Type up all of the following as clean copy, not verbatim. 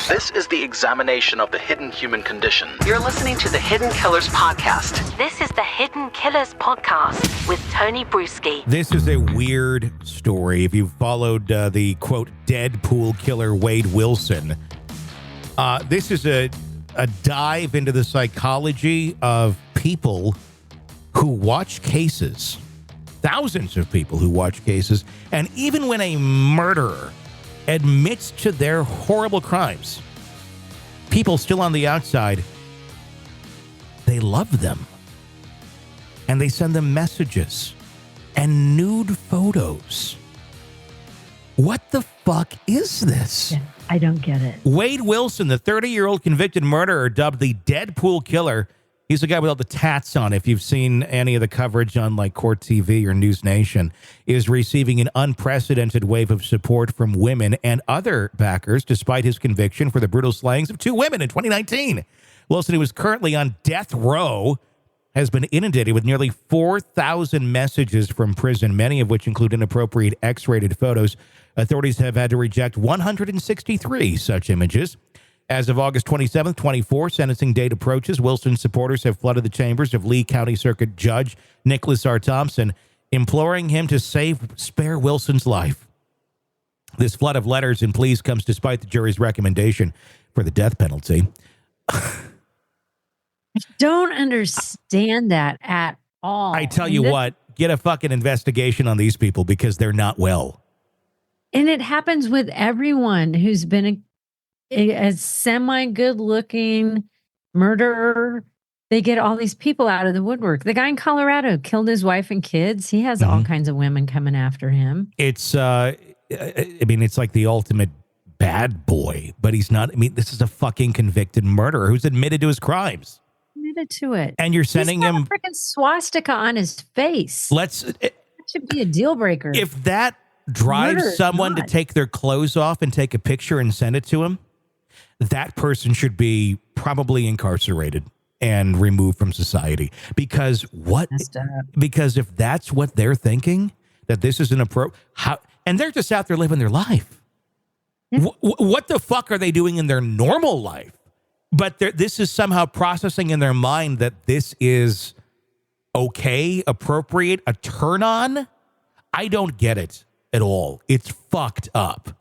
This is the examination of the hidden human condition. You're listening to the Hidden Killers podcast. This is the Hidden Killers podcast with Tony Bruschi. This is a weird story. If you followed the, quote, Deadpool Killer Wade Wilson, this is a dive into the psychology of people who watch cases. Thousands of people who watch cases. And even when a murderer admits to their horrible crimes, people still on the outside, they love them. And they send them messages and nude photos. What the fuck is this? Yeah, I don't get it. Wade Wilson, the 30-year-old convicted murderer dubbed the Deadpool Killer. He's the guy with all the tats on. If you've seen any of the coverage on like Court TV or News Nation, is receiving an unprecedented wave of support from women and other backers, despite his conviction for the brutal slayings of two women in 2019. Wilson, who is currently on death row, has been inundated with nearly 4,000 messages from prison, many of which include inappropriate X-rated photos. Authorities have had to reject 163 such images. As of August 27th, 24, sentencing date approaches. Wilson's supporters have flooded the chambers of Lee County Circuit Judge Nicholas R. Thompson, imploring him to spare Wilson's life. This flood of letters and pleas comes despite the jury's recommendation for the death penalty. I don't understand that at all. I tell you what, get a fucking investigation on these people because they're not well. And it happens with everyone who's been a semi-good-looking murderer. They get all these people out of the woodwork. The guy in Colorado killed his wife and kids. He has all kinds of women coming after him. It's, I mean, it's like the ultimate bad boy, but he's not. I mean, this is a fucking convicted murderer who's admitted to his crimes. Admitted to it. And you're sending him a freaking swastika on his face. That should be a deal breaker. If that drives someone to take their clothes off and take a picture and send it to him, that person should be probably incarcerated and removed from society. Because Because if that's what they're thinking, that this is and they're just out there living their life. Yeah. What the fuck are they doing in their normal life? But this is somehow processing in their mind that this is okay, appropriate, a turn on. I don't get it at all. It's fucked up.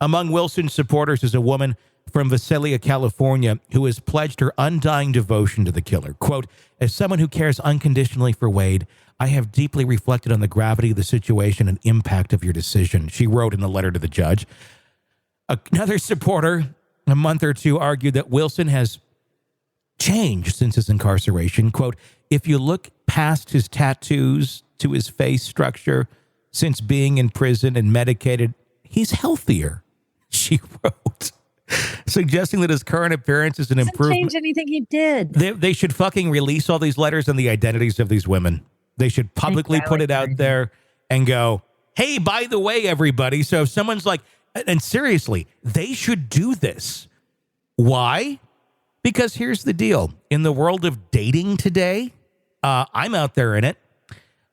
Among Wilson's supporters is a woman from Visalia, California, who has pledged her undying devotion to the killer. Quote, as someone who cares unconditionally for Wade, I have deeply reflected on the gravity of the situation and impact of your decision, she wrote in a letter to the judge. Another supporter, a month or two, argued that Wilson has changed since his incarceration. Quote, if you look past his tattoos to his face structure, since being in prison and medicated, he's healthier, she wrote, suggesting that his current appearance is an improvement. Change anything he did. They should fucking release all these letters and the identities of these women. They should publicly put it out there and go, hey, by the way, everybody. So if someone's like, and seriously, they should do this. Why? Because here's the deal. In the world of dating today, I'm out there in it.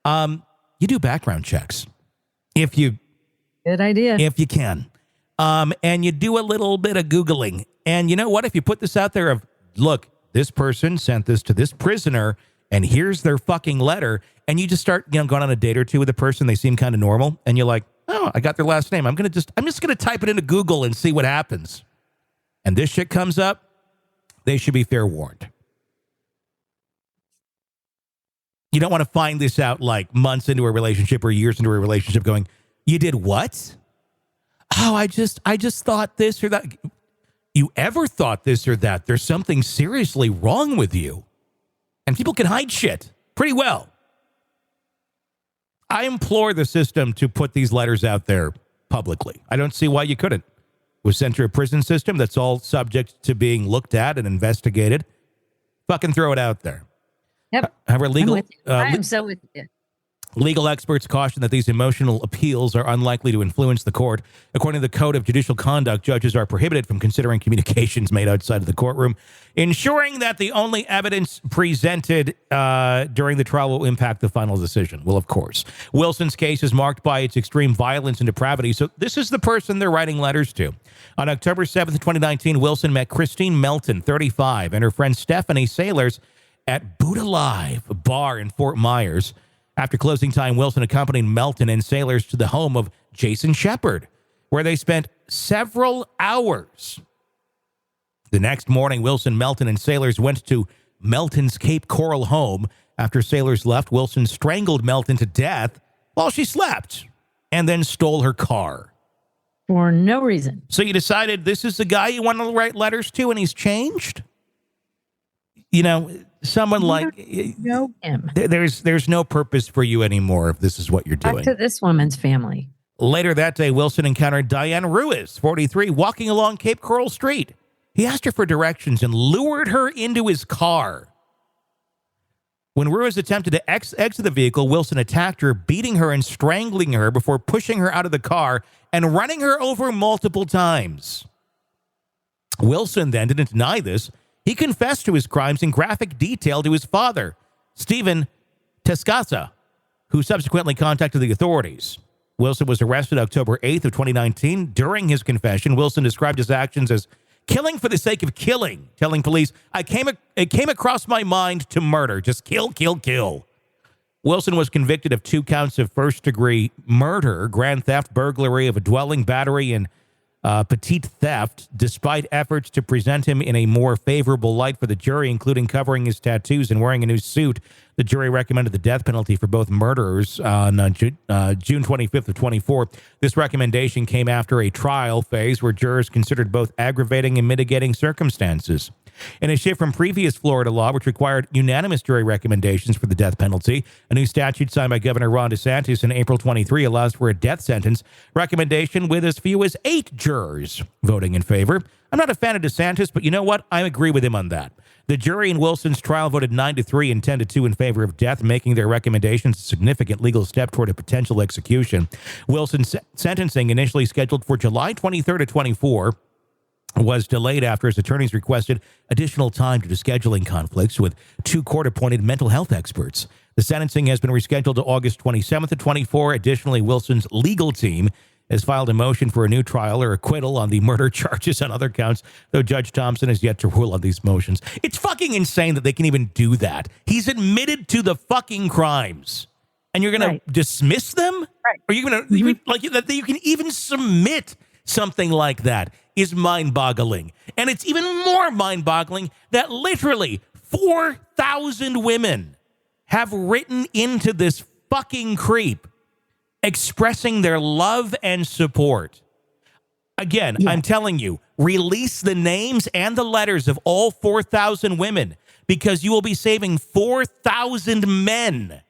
You do background checks. Good idea. If you can. And you do a little bit of Googling. And you know what? If you put this out there of, look, this person sent this to this prisoner, and here's their fucking letter, and you just start, going on a date or two with a person, they seem kind of normal, and you're like, oh, I got their last name. I'm just going to type it into Google and see what happens. And this shit comes up, they should be fair warned. You don't want to find this out like months into a relationship or years into a relationship going, you did what? Oh, I just thought this or that. You ever thought this or that? There's something seriously wrong with you. And people can hide shit pretty well. I implore the system to put these letters out there publicly. I don't see why you couldn't. It was sent to a prison system that's all subject to being looked at and investigated. Fucking throw it out there. Yep. However, legal. I am so with you. Legal experts caution that these emotional appeals are unlikely to influence the court. According to the Code of Judicial Conduct, judges are prohibited from considering communications made outside of the courtroom, ensuring that the only evidence presented during the trial will impact the final decision. Well, of course. Wilson's case is marked by its extreme violence and depravity, so this is the person they're writing letters to. On October 7th, 2019, Wilson met Christine Melton, 35, and her friend Stephanie Sailors at Buddha Live, a bar in Fort Myers. After closing time, Wilson accompanied Melton and Sailors to the home of Jason Shepard, where they spent several hours. The next morning, Wilson, Melton, and Sailors went to Melton's Cape Coral home. After Sailors left, Wilson strangled Melton to death while she slept and then stole her car. For no reason. So you decided this is the guy you want to write letters to and he's changed? You know, someone like know him. There's no purpose for you anymore if this is what you're doing. Back to this woman's family. Later that day, Wilson encountered Diane Ruiz, 43, walking along Cape Coral Street. He asked her for directions and lured her into his car. When Ruiz attempted to exit the vehicle, Wilson attacked her, beating her and strangling her before pushing her out of the car and running her over multiple times. Wilson then didn't deny this. He confessed to his crimes in graphic detail to his father, Stephen Tescasa, who subsequently contacted the authorities. Wilson was arrested October 8th of 2019. During his confession, Wilson described his actions as killing for the sake of killing, telling police, it came across my mind to murder. Just kill, kill, kill. Wilson was convicted of 2 counts of first-degree murder, grand theft, burglary of a dwelling, battery, and petite theft, despite efforts to present him in a more favorable light for the jury, including covering his tattoos and wearing a new suit. The jury recommended the death penalty for both murderers on June 25th of 24. This recommendation came after a trial phase where jurors considered both aggravating and mitigating circumstances. In a shift from previous Florida law, which required unanimous jury recommendations for the death penalty, a new statute signed by Governor Ron DeSantis in April 23 allows for a death sentence recommendation with as few as 8 jurors voting in favor. I'm not a fan of DeSantis, but you know what? I agree with him on that. The jury in Wilson's trial voted 9-3 and 10-2 in favor of death, making their recommendations a significant legal step toward a potential execution. Wilson's sentencing, initially scheduled for July 23rd to 24, was delayed after his attorneys requested additional time due to scheduling conflicts with 2 court-appointed mental health experts. The sentencing has been rescheduled to August 27th to 24. Additionally, Wilson's legal team has filed a motion for a new trial or acquittal on the murder charges on other counts, though Judge Thompson has yet to rule on these motions. It's fucking insane that they can even do that. He's admitted to the fucking crimes, and you're going to dismiss them? Right. Are you going to, like, that you can even submit something like that is mind-boggling. And it's even more mind-boggling that literally 4,000 women have written into this fucking creep expressing their love and support. Again, I'm telling you, release the names and the letters of all 4,000 women because you will be saving 4,000 men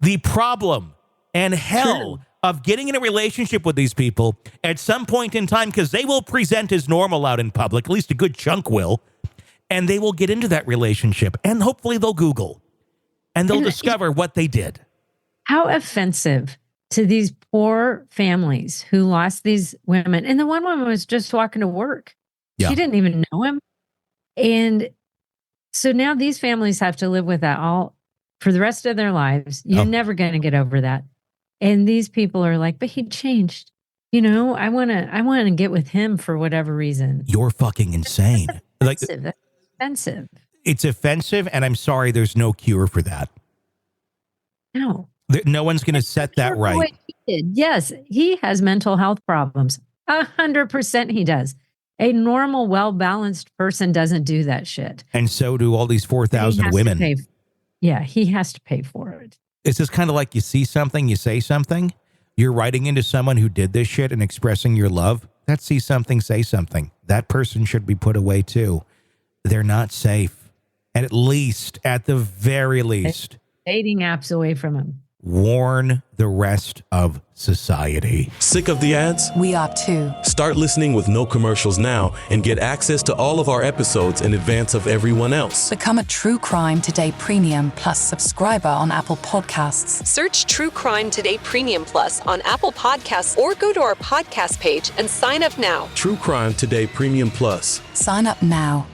the problem and hell of getting in a relationship with these people at some point in time, because they will present as normal out in public, at least a good chunk will, and they will get into that relationship, and hopefully they'll Google, and they'll discover what they did. How offensive to these poor families who lost these women. And the one woman was just walking to work. Yeah. She didn't even know him. And so now these families have to live with that all for the rest of their lives. You're never going to get over that. And these people are like, but he changed. You know, I want to get with him for whatever reason. You're fucking insane. That's offensive. That's offensive. It's offensive, and I'm sorry there's no cure for that. No. No one's going to set that right. He did. Yes, he has mental health problems. 100% he does. A normal, well-balanced person doesn't do that shit. And so do all these 4,000 women. He has to pay for it. It's just kind of like you see something, you say something. You're writing into someone who did this shit and expressing your love. That see something, say something. That person should be put away too. They're not safe. And at the very least. Dating apps away from him. warn the rest of society. Sick of the ads? We are too. Start listening with no commercials now and get access to all of our episodes in advance of everyone else. Become a True Crime Today Premium Plus subscriber on Apple Podcasts. Search True Crime Today Premium Plus on Apple Podcasts or go to our podcast page and sign up now. True Crime Today Premium Plus. Sign up now.